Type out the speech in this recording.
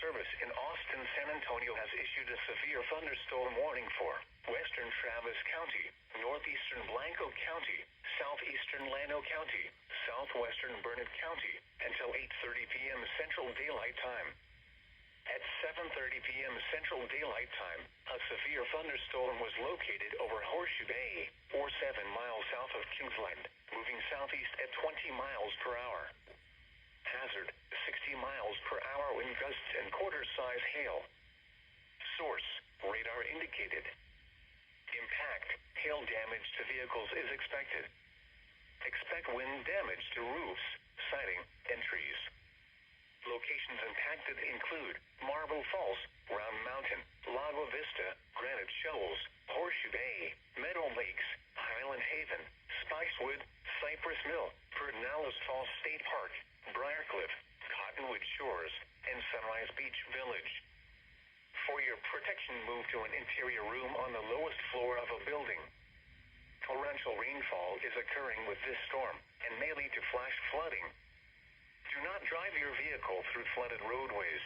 Service in Austin, San Antonio has issued a severe thunderstorm warning for western Travis County, northeastern Blanco County, southeastern Llano County, southwestern Burnett County, until 8:30 p.m. Central Daylight Time. At 7:30 p.m. Central Daylight Time, a severe thunderstorm was located over Horseshoe Bay, or 7 miles south of Kingsland, moving southeast at 20 miles per hour. Hazard, 60 miles per hour wind gusts and quarter-size hail. Source, radar indicated. Impact, hail damage to vehicles is expected. Expect wind damage to roofs, siding, and trees. Locations impacted include Marble Falls, Round Mountain, Lago Vista, Granite Shoals, Horseshoe Bay, Meadow Lakes, Highland Haven, Spicewood, Cypress Mill, Pedernales Falls State Park, Briarcliff, Cottonwood Shores, and Sunrise Beach Village. For your protection, move to an interior room on the lowest floor of a building. Torrential rainfall is occurring with this storm and may lead to flash flooding. Do not drive your vehicle through flooded roadways.